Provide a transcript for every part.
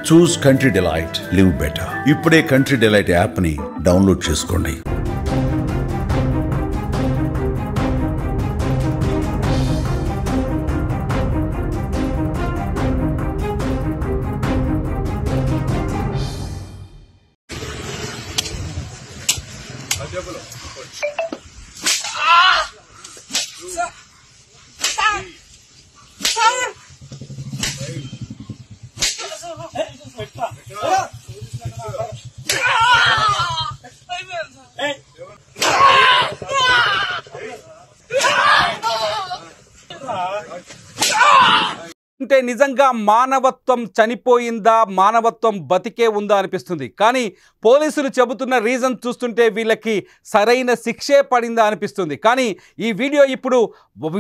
చూస్ country delight, live better. ఇప్పుడే country delight app ని download చేసుకోండి. అంటే నిజంగా మానవత్వం చనిపోయిందా, మానవత్వం బతికే ఉందా అనిపిస్తుంది. కానీ పోలీసులు చెబుతున్న రీజన్ చూస్తుంటే వీళ్ళకి సరైన శిక్షే పడిందా అనిపిస్తుంది. కానీ ఈ వీడియో ఇప్పుడు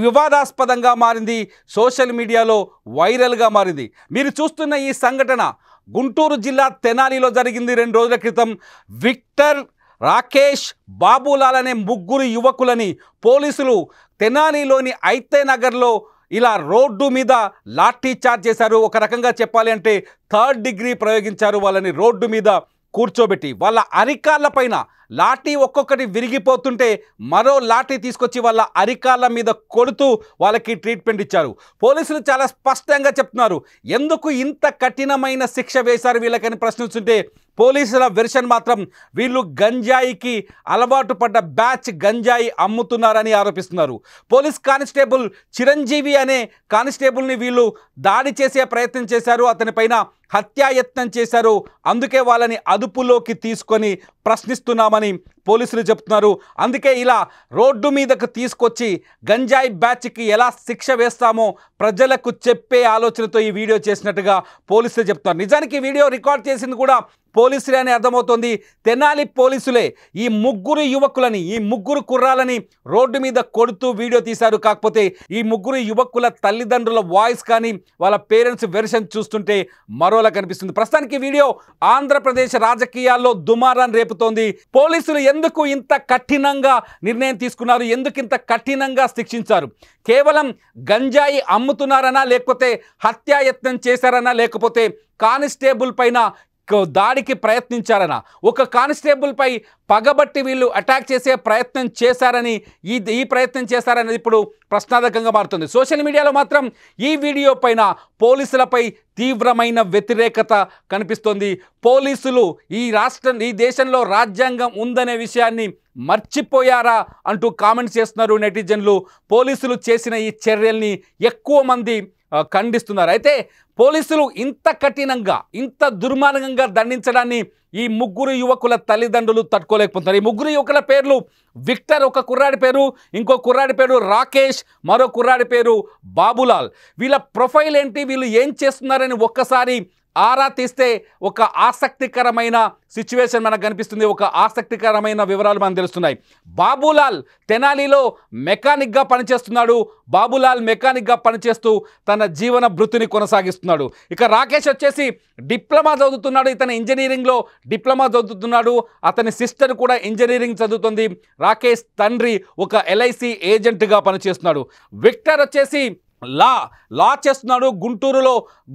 వివాదాస్పదంగా మారింది, సోషల్ మీడియాలో వైరల్గా మారింది. మీరు చూస్తున్న ఈ సంఘటన గుంటూరు జిల్లా తెనాలిలో జరిగింది 2 రోజుల క్రితం. విక్టర్, రాకేష్, బాబులాల్ అనే 3 యువకులని పోలీసులు తెనాలిలోని ఐతే నగర్లో ఇలా రోడ్డు మీద లాఠీ చార్జ్ చేశారు. ఒక రకంగా చెప్పాలి అంటే 3rd డిగ్రీ ప్రయోగించారు. వాళ్ళని రోడ్డు మీద కూర్చోబెట్టి వాళ్ళ అరికాళ్ళ పైన లాఠీ ఒక్కొక్కటి విరిగిపోతుంటే మరో లాఠీ తీసుకొచ్చి వాళ్ళ అరికాళ్ళ మీద కొడుతూ వాళ్ళకి ట్రీట్మెంట్ ఇచ్చారు. పోలీసులు చాలా స్పష్టంగా చెప్తున్నారు ఎందుకు ఇంత కఠినమైన శిక్ష వేశారు వీళ్ళకని ప్రశ్నిస్తుంటే పోలీసుల వెర్షన్ మాత్రం వీళ్ళు గంజాయికి అలవాటు పడ్డ బ్యాచ్ గంజాయి అమ్ముతున్నారని ఆరోపిస్తున్నారు. పోలీస్ కానిస్టేబుల్ చిరంజీవి అనే కానిస్టేబుల్ని వీళ్ళు దాడి చేసే ప్రయత్నం చేశారు, అతనిపైన హత్యాయత్నం చేశారు. అందుకే వాళ్ళని అదుపులోకి తీసుకొని ప్రశ్నిస్తున్నామని పోలీసులు చెప్తున్నారు. అందుకే ఇలా రోడ్డు మీదకు తీసుకొచ్చి గంజాయి బ్యాచ్కి ఎలా శిక్ష వేస్తామో ప్రజలకు చెప్పే ఆలోచనతో ఈ వీడియో చేసినట్టుగా పోలీసులు చెప్తున్నారు. నిజానికి వీడియో రికార్డ్ చేసింది కూడా పోలీసులే అని అర్థమవుతోంది. తెనాలి పోలీసులే ఈ 3 యువకులని, ఈ 3 కుర్రాలని రోడ్డు మీద కొడుతూ వీడియో తీశారు. కాకపోతే ఈ 3 యువకుల తల్లిదండ్రుల వాయిస్ కానీ వాళ్ళ పేరెంట్స్ వెర్షన్ చూస్తుంటే మరోలా కనిపిస్తుంది. ప్రస్తుతానికి వీడియో ఆంధ్రప్రదేశ్ రాజకీయాల్లో దుమారాన్ని రేపుతోంది. పోలీసులు ఎందుకు ఇంత కఠినంగా నిర్ణయం తీసుకున్నారు, ఎందుకు ఇంత కఠినంగా శిక్షించారు? కేవలం గంజాయి అమ్ముతున్నారనా, లేకపోతే హత్యాయత్నం చేశారనా, లేకపోతే కానిస్టేబుల్ పైన దాడికి ప్రయత్నించారనా? ఒక కానిస్టేబుల్ పై పగబట్టి వీళ్ళు అటాక్ చేసే ప్రయత్నం చేశారని, ఈ ప్రయత్నం చేశారనేది ఇప్పుడు ప్రశ్నార్థకంగా మారుతుంది. సోషల్ మీడియాలో మాత్రం ఈ వీడియో పైన పోలీసులపై తీవ్రమైన వ్యతిరేకత కనిపిస్తోంది. పోలీసులు ఈ దేశంలో రాజ్యాంగం ఉందనే విషయాన్ని మర్చిపోయారా అంటూ కామెంట్స్ చేస్తున్నారు నెటిజన్లు. పోలీసులు చేసిన ఈ చర్యల్ని ఎక్కువ మంది ఖండిస్తున్నారు. అయితే పోలీసులు ఇంత కఠినంగా, ఇంత దుర్మార్గంగా దండించడాన్ని ఈ 3 యువకుల తల్లిదండ్రులు తట్టుకోలేకపోతున్నారు. ఈ 3 యువకుల పేర్లు విక్టర్, ఒక కుర్రాడి పేరు, ఇంకో కుర్రాడి పేరు రాకేష్, మరో కుర్రాడి పేరు బాబులాల్. వీళ్ళ ప్రొఫైల్ ఏంటి, వీళ్ళు ఏం చేస్తున్నారని ఒక్కసారి ఆరా తీస్తే ఒక ఆసక్తికరమైన సిచ్యువేషన్ మనకు కనిపిస్తుంది. ఒక ఆసక్తికరమైన వివరాలు మనకు తెలుస్తున్నాయి. బాబులాల్ తెనాలిలో మెకానిక్గా పనిచేస్తున్నాడు. బాబులాల్ మెకానిక్గా పనిచేస్తూ తన జీవన భృతిని కొనసాగిస్తున్నాడు. ఇక రాకేష్ వచ్చేసి డిప్లొమా చదువుతున్నాడు. ఇతను ఇంజనీరింగ్లో డిప్లొమా చదువుతున్నాడు. అతని సిస్టర్ కూడా ఇంజనీరింగ్ చదువుతుంది. రాకేష్ తండ్రి ఒక LIC ఏజెంట్గా పనిచేస్తున్నాడు. విక్టర్ వచ్చేసి లా చేస్తున్నాడు.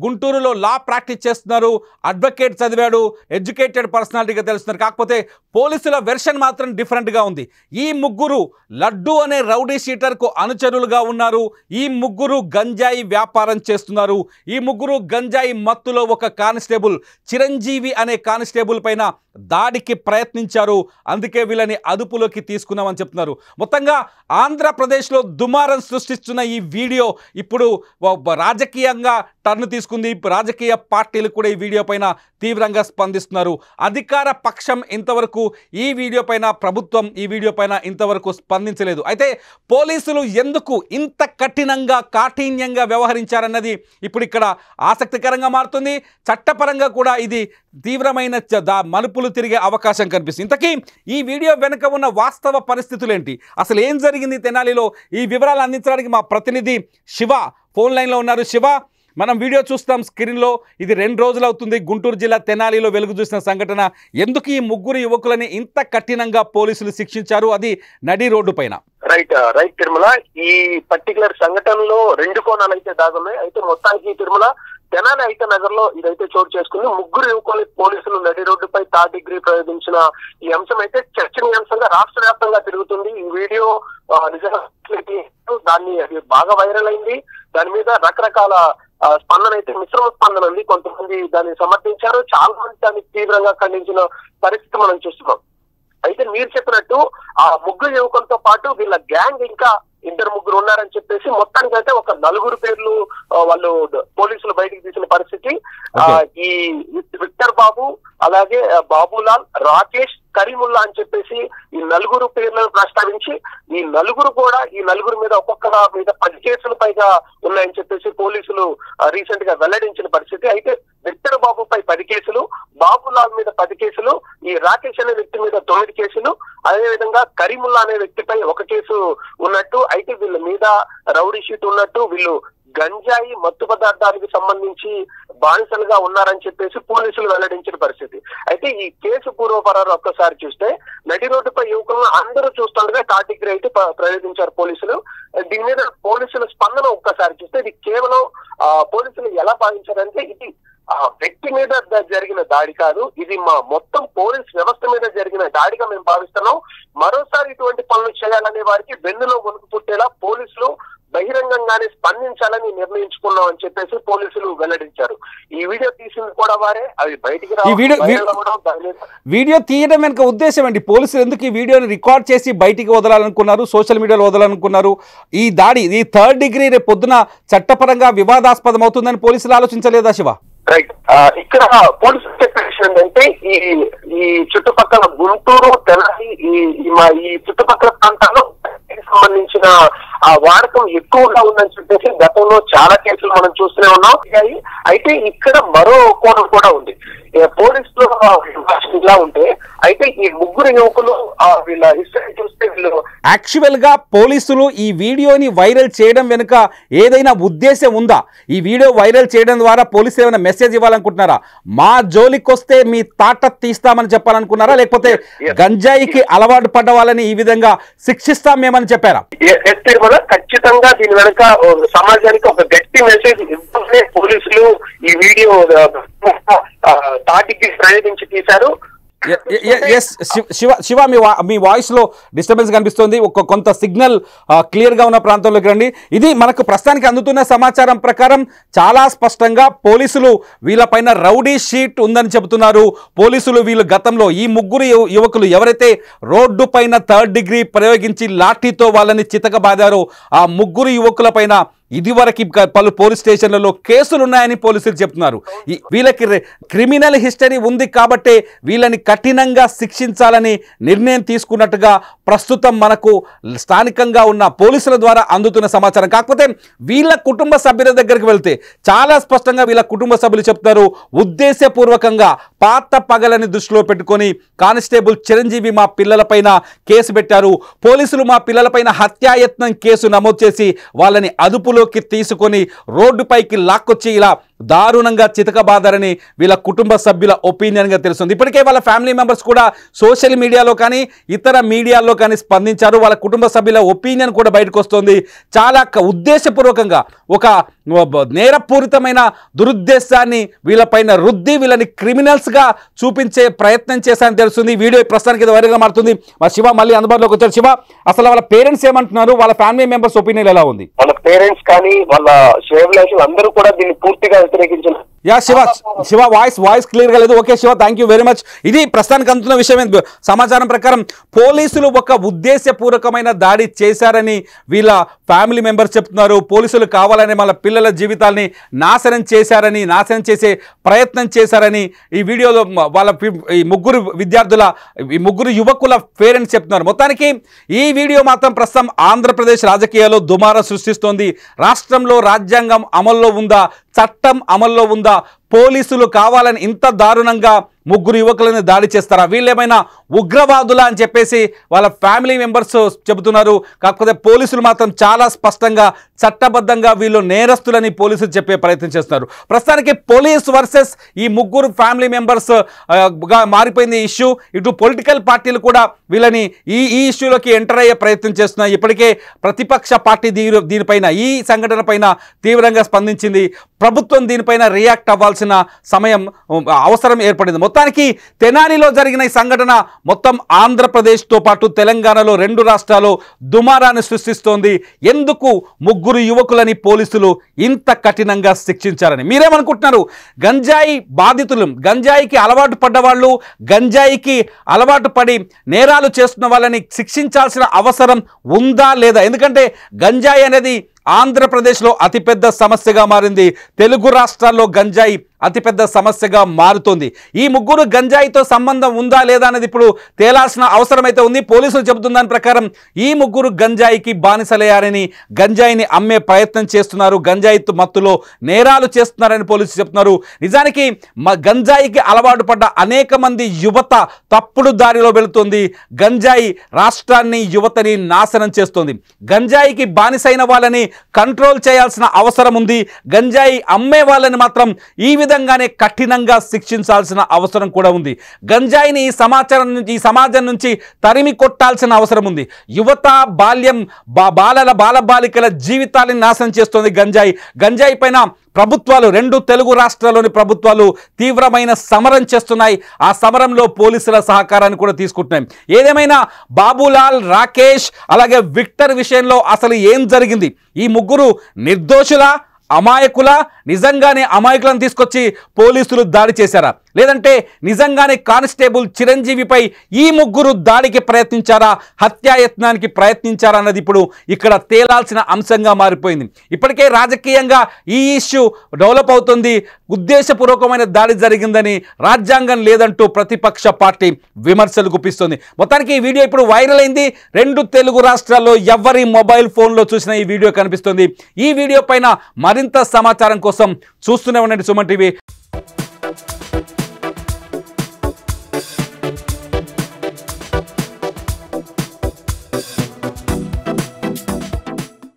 గుంటూరులో లా ప్రాక్టీస్ చేస్తున్నారు. అడ్వకేట్ చదివాడు, ఎడ్యుకేటెడ్ పర్సనాలిటీగా తెలుస్తున్నారు. కాకపోతే పోలీసుల వెర్షన్ మాత్రం డిఫరెంట్గా ఉంది. ఈ 3 లడ్డు అనే రౌడీ షీటర్కు అనుచరులుగా ఉన్నారు. ఈ 3 గంజాయి వ్యాపారం చేస్తున్నారు. ఈ 3 గంజాయి మత్తులో ఒక కానిస్టేబుల్ చిరంజీవి అనే కానిస్టేబుల్ పైన దాడికి ప్రయత్నించారు. అందుకే వీళ్ళని అదుపులోకి తీసుకున్నామని చెప్తున్నారు. మొత్తంగా ఆంధ్రప్రదేశ్లో దుమారం సృష్టిస్తున్న ఈ వీడియో ఇప్పుడు రాజకీయంగా టర్న్ తీసుకుంది. రాజకీయ పార్టీలు కూడా ఈ వీడియో పైన తీవ్రంగా స్పందిస్తున్నారు. అధికార పక్షం ఇంతవరకు ఈ వీడియో పైన, ప్రభుత్వం ఈ వీడియో పైన ఇంతవరకు స్పందించలేదు. అయితే పోలీసులు ఎందుకు ఇంత కఠినంగా, కాఠిన్యంగా వ్యవహరించారన్నది ఇప్పుడు ఇక్కడ ఆసక్తికరంగా మారుతుంది. చట్టపరంగా కూడా ఇది తీవ్రమైన మలుపులు తిరిగే అవకాశం కనిపిస్తుంది. ఇంతకీ ఈ వీడియో వెనుక ఉన్న వాస్తవ పరిస్థితులు ఏంటి, అసలు ఏం జరిగింది తెనాలిలో, ఈ వివరాలు అందించడానికి మా ప్రతినిధి శివ ఫోన్ లైన్లో ఉన్నారు. శివ, మనం వీడియో చూస్తాం స్క్రీన్లో. ఇది 2 రోజులు అవుతుంది గుంటూరు జిల్లా తెనాలిలో వెలుగు చూసిన సంఘటన. ఎందుకు ఈ 3 యువకులని ఇంత కఠినంగా పోలీసులు శిక్షించారు, అది నడి రోడ్డు పైన? రైట్ తిరుమల, ఈ పర్టికులర్ సంఘటనలో 2 కోణాలు అయితే దాగున్నాయి. అయితే మొత్తానికి తిరుమల తెనాలి ఐక నగర్ లో ఇదైతే చోటు చేసుకుంది. ముగ్గురు యువకులు పోలీసులు నడి రోడ్డుపై థర్డ్ డిగ్రీ ప్రయోగించిన ఈ అంశం అయితే చర్చనీయాంశంగా రాష్ట్ర వ్యాప్తంగా తిరుగుతుంది. ఈ వీడియో నిజంగా దాన్ని బాగా వైరల్ అయింది. దాని మీద రకరకాల స్పందన అయితే మిశ్రమ స్పందన ఉంది. కొంతమంది దాన్ని సమర్థించారు, చాలా మంది దాన్ని తీవ్రంగా ఖండించిన పరిస్థితి మనం చూస్తున్నాం. అయితే మీరు చెప్పినట్టు ఆ ముగ్గురు యువకులతో పాటు వీళ్ళ గ్యాంగ్ ఇంకా 2-3 ఉన్నారని చెప్పేసి మొత్తానికి అయితే ఒక 4 పేర్లు వాళ్ళు పోలీసులు బయటికి తీసిన పరిస్థితి. ఈ విక్టర్ బాబు, అలాగే బాబులాల్, రాకేష్, కరీముల్లా అని చెప్పేసి ఈ 4 పేర్లను ప్రస్తావించి ఈ 4 కూడా ఈ 4 మీద ఒక్కొక్కల మీద 10 కేసులు పైగా ఉన్నాయని చెప్పేసి పోలీసులు రీసెంట్ గా వెల్లడించిన పరిస్థితి. అయితే విక్టర్ బాబుపై 10 కేసులు, బాబులాల్ మీద 10 కేసులు, ఈ రాకేష్ అనే వ్యక్తి మీద 9 కేసులు, అదేవిధంగా కరీముల్లా అనే వ్యక్తిపై 1 కేసు ఉన్నట్టు, అయితే వీళ్ళ మీద రౌడీ షీట్ ఉన్నట్టు, వీళ్ళు గంజాయి మత్తు పదార్థాలకు సంబంధించి బానిసలుగా ఉన్నారని చెప్పేసి పోలీసులు వెల్లడించిన పరిస్థితి. అయితే ఈ కేసు పూర్వపరాలు ఒక్కసారి చూస్తే నడి రోడ్డుపై యువకులను అందరూ చూస్తుండగా థర్డ్ డిగ్రీ అయితే ప్రయోగించారు పోలీసులు. దీని మీద పోలీసుల స్పందన ఒక్కసారి చూస్తే ఇది కేవలం పోలీసులు ఎలా భావించారంటే ఇది వ్యక్తి మీద జరిగిన దాడి కాదు, ఇది మా మొత్తం పోలీస్ వ్యవస్థ మీద జరిగిన దాడిగా మేము భావిస్తున్నాం. మరోసారి ఇటువంటి పనులు చేయాలనే వారికి వెన్నులో వణుకు పుట్టేలా పోలీసులు బహిరంగంగానే స్పందించాలని నిర్ణయించుకున్నాం అని చెప్పేసి పోలీసులు వెల్లడించారు. ఈ వీడియో తీసింది కూడా వారే, అవి బయటికి వీడియో తీయడం వెనుక ఉద్దేశం ఏంటి? పోలీసులు ఎందుకు ఈ వీడియోని రికార్డ్ చేసి బయటికి వదలాలనుకున్నారు, సోషల్ మీడియాలో వదలాలనుకున్నారు? ఈ దాడి, ఈ థర్డ్ డిగ్రీ రేపు పొద్దున చట్టపరంగా వివాదాస్పదం అవుతుందని పోలీసులు ఆలోచించలేదా శివ? రైట్, ఇక్కడ పోలీసులు చెప్పే విషయం ఏంటంటే ఈ చుట్టుపక్కల గుంటూరు, తెనాలి, ఈ చుట్టుపక్కల ప్రాంతాల్లో సంబంధించిన వాడకం ఎక్కువగా ఉందని చెప్పేసి గతంలో చాలా కేసులు మనం చూస్తూనే ఉన్నాం. అయితే ఇక్కడ మరో కోణం కూడా ఉంది. పోలీసులు ఇలా ఉంటే అయితే ఈ ముగ్గురు యువకులు వీళ్ళ హిస్టరీ చూస్తే వీళ్ళు యాక్చువల్ గా పోలీసులు ఈ వీడియోని వైరల్ చేయడం వెనుక ఏదైనా ఉద్దేశం ఉందా? ఈ వీడియో వైరల్ చేయడం ద్వారా పోలీసులు ఏమైనా మెసేజ్ ఇవ్వాలనుకుంటున్నారా? మా జోలికి వస్తే మీ తాట తీస్తామని చెప్పాలనుకున్నారా, లేకపోతే గంజాయికి అలవాటు పడ్డ వాళ్ళని ఈ విధంగా శిక్షిస్తాం మేమని చెప్పారా? ఖచ్చితంగా దీని వెనక సమాజానికి ఒక గట్టి మెసేజ్ ఇవ్వనే పోలీసులు ఈ వీడియో తాటికి ప్రయోగించి తీశారు. శివ, మీ వాయిస్ లో డిస్టర్బెన్స్ కనిపిస్తుంది. కొంత సిగ్నల్ క్లియర్ గా ఉన్న ప్రాంతంలోకి రండి. ఇది మనకు ప్రస్తుతానికి అందుతున్న సమాచారం ప్రకారం చాలా స్పష్టంగా పోలీసులు వీళ్ళపైన రౌడీ షీట్ ఉందని చెబుతున్నారు. పోలీసులు వీళ్ళు గతంలో ఈ ముగ్గురు యువకులు ఎవరైతే రోడ్డు పైన థర్డ్ డిగ్రీ ప్రయోగించి లాఠీతో వాళ్ళని చితకబాదారో ఆ ముగ్గురు యువకుల పైన ఇదివరకు పలు పోలీస్ స్టేషన్లలో కేసులు ఉన్నాయని పోలీసులు చెప్తున్నారు. వీళ్ళకి క్రిమినల్ హిస్టరీ ఉంది కాబట్టే వీళ్ళని కఠినంగా శిక్షించాలని నిర్ణయం తీసుకున్నట్టుగా ప్రస్తుతం మనకు స్థానికంగా ఉన్న పోలీసుల ద్వారా అందుతున్న సమాచారం. కాకపోతే వీళ్ళ కుటుంబ సభ్యుల దగ్గరికి వెళ్తే చాలా స్పష్టంగా వీళ్ళ కుటుంబ సభ్యులు చెప్తారు, ఉద్దేశపూర్వకంగా పాత పగలని దృష్టిలో పెట్టుకొని కానిస్టేబుల్ చిరంజీవి మా పిల్లలపైన కేసు పెట్టారు, పోలీసులు మా పిల్లలపైన హత్యాయత్నం కేసు నమోదు చేసి వాళ్ళని అదుపులోకి తీసుకొని రోడ్డుపైకి లాక్కొచ్చి ఇలా దారుణంగా చితకబాదారని వీళ్ళ కుటుంబ సభ్యుల ఒపీనియన్గా తెలుస్తుంది. ఇప్పటికే వాళ్ళ ఫ్యామిలీ మెంబర్స్ కూడా సోషల్ మీడియాలో కానీ ఇతర మీడియాల్లో కానీ స్పందించారు. వాళ్ళ కుటుంబ సభ్యుల ఒపీనియన్ కూడా బయటకు వస్తుంది. చాలా ఉద్దేశపూర్వకంగా ఒక నేరపూరితమైన దురుద్దేశాన్ని వీళ్ళపైన రుద్ది వీళ్ళని క్రిమినల్స్గా చూపించే ప్రయత్నం చేశారని తెలుస్తుంది. వీడియో ప్రస్తుతానికి ఇది వైరల్గా మారుతుంది. మా శివ మళ్ళీ అందుబాటులోకి వచ్చారు. శివ, అసలు వాళ్ళ పేరెంట్స్ ఏమంటున్నారు? వాళ్ళ ఫ్యామిలీ మెంబర్స్ ఒపీనియన్ ఎలా ఉంది? వాళ్ళ పేరెంట్స్ కానీ వాళ్ళ శ్రేయభిలాషులు అందరూ కూడా దీన్ని పూర్తిగా వ్యతిరేకించారు. యా శివ వాయిస్ క్లియర్ గా లేదు. Okay Shiva, thank you very much. ఇది ప్రస్తుతానికి అందుతున్న విషయం. సమాచారం ప్రకారం పోలీసులు ఒక ఉద్దేశపూర్వకమైన దాడి చేశారని వీళ్ళ ఫ్యామిలీ మెంబర్స్ చెప్తున్నారు. పోలీసులు కావాలని వాళ్ళ పిల్లల జీవితాల్ని నాశనం చేసే ప్రయత్నం చేశారని ఈ వీడియోలో వాళ్ళ ఈ ముగ్గురు యువకుల పేరెంట్స్ చెప్తున్నారు. మొత్తానికి ఈ వీడియో మాత్రం ప్రస్తుతం ఆంధ్రప్రదేశ్ రాజకీయాల్లో దుమారం సృష్టిస్తోంది. రాష్ట్రంలో రాజ్యాంగం అమల్లో ఉందా, చట్టం అమల్లో ఉందా, పోలీసులు కావాలని ఇంత దారుణంగా ముగ్గురు యువకులను దాడి చేస్తారా, వీళ్ళేమైనా ఉగ్రవాదులా అని చెప్పేసి వాళ్ళ ఫ్యామిలీ మెంబర్స్ చెబుతున్నారు. కాకపోతే పోలీసులు మాత్రం చాలా స్పష్టంగా చట్టబద్ధంగా వీళ్ళు నేరస్తులని పోలీసులు చెప్పే ప్రయత్నం చేస్తున్నారు. ప్రస్తుతానికి పోలీస్ వర్సెస్ ఈ ముగ్గురు ఫ్యామిలీ మెంబర్స్ గా మారిపోయింది ఇష్యూ. ఇటు పొలిటికల్ పార్టీలు కూడా వీళ్ళని ఈ ఇష్యూలోకి ఎంటర్ అయ్యే ప్రయత్నం చేస్తున్నాయి. ఇప్పటికే ప్రతిపక్ష పార్టీ దీనిపైన ఈ సంఘటన పైన తీవ్రంగా స్పందించింది. ప్రభుత్వం దీనిపైన రియాక్ట్ అవ్వాల్సిన సమయం అవసరం ఏర్పడింది. మొత్తానికి తెనాలిలో జరిగిన ఈ సంఘటన మొత్తం ఆంధ్రప్రదేశ్తో పాటు తెలంగాణలో 2 రాష్ట్రాల్లో దుమారాన్ని సృష్టిస్తోంది. ఎందుకు ముగ్గురు యువకులని పోలీసులు ఇంత కఠినంగా శిక్షించారని మీరేమనుకుంటున్నారు? గంజాయి బాధితులు, గంజాయికి అలవాటు పడ్డవాళ్ళు, గంజాయికి అలవాటు పడి నేరాలు చేస్తున్న వాళ్ళని శిక్షించాల్సిన అవసరం ఉందా లేదా? ఎందుకంటే గంజాయి అనేది ఆంధ్రప్రదేశ్లో అతిపెద్ద సమస్యగా మారింది. తెలుగు రాష్ట్రాల్లో గంజాయి అతిపెద్ద సమస్యగా మారుతోంది. ఈ ముగ్గురు గంజాయితో సంబంధం ఉందా లేదా అనేది ఇప్పుడు తేలాల్సిన అవసరం అయితే ఉంది. పోలీసులు చెబుతున్న దాని ప్రకారం ఈ ముగ్గురు గంజాయికి బానిసలయ్యారని, గంజాయిని అమ్మే ప్రయత్నం చేస్తున్నారు, గంజాయి మత్తులో నేరాలు చేస్తున్నారని పోలీసులు చెప్తున్నారు. నిజానికి గంజాయికి అలవాటు పడ్డ అనేక మంది యువత తప్పుడు దారిలో వెళుతుంది. గంజాయి రాష్ట్రాన్ని, యువతని నాశనం చేస్తుంది. గంజాయికి బానిసైన వాళ్ళని కంట్రోల్ చేయాల్సిన అవసరం ఉంది. గంజాయి అమ్మే వాళ్ళని మాత్రం ఈ విధంగానే కఠినంగా శిక్షించాల్సిన అవసరం కూడా ఉంది. గంజాయిని ఈ సమాజం నుంచి తరిమి కొట్టాల్సిన అవసరం ఉంది. యువత, బాల్యం, బాలబాలికల జీవితాలను నాశనం చేస్తుంది గంజాయి పైన ప్రభుత్వాలు, 2 తెలుగు రాష్ట్రాల్లోని ప్రభుత్వాలు తీవ్రమైన సమరం చేస్తున్నాయి. ఆ సమరంలో పోలీసుల సహకారాన్ని కూడా తీసుకుంటున్నాయి. ఏదేమైనా బాబులాల్, రాకేష్ అలాగే విక్టర్ విషయంలో అసలు ఏం జరిగింది? ఈ ముగ్గురు నిర్దోషుల, అమాయకుల, నిజంగానే అమాయకులను తీసుకొచ్చి పోలీసులు దాడి చేశారా, లేదంటే నిజంగానే కానిస్టేబుల్ చిరంజీవిపై ఈ ముగ్గురు దాడికి ప్రయత్నించారా, హత్యాయత్నానికి ప్రయత్నించారా అన్నది ఇప్పుడు ఇక్కడ తేలాల్సిన అంశంగా మారిపోయింది. ఇప్పటికే రాజకీయంగా ఈ ఇష్యూ డెవలప్ అవుతుంది. ఉద్దేశపూర్వకమైన దాడి జరిగిందని, రాజ్యాంగం లేదంటూ ప్రతిపక్ష పార్టీ విమర్శలు గుప్పిస్తుంది. మొత్తానికి ఈ వీడియో ఇప్పుడు వైరల్ అయింది. 2 తెలుగు రాష్ట్రాల్లో ఎవరి మొబైల్ ఫోన్లో చూసిన ఈ వీడియో కనిపిస్తుంది. ఈ వీడియో పైన మరింత సమాచారం కోసం చూస్తూనే ఉండండి సుమన్ టీవీ.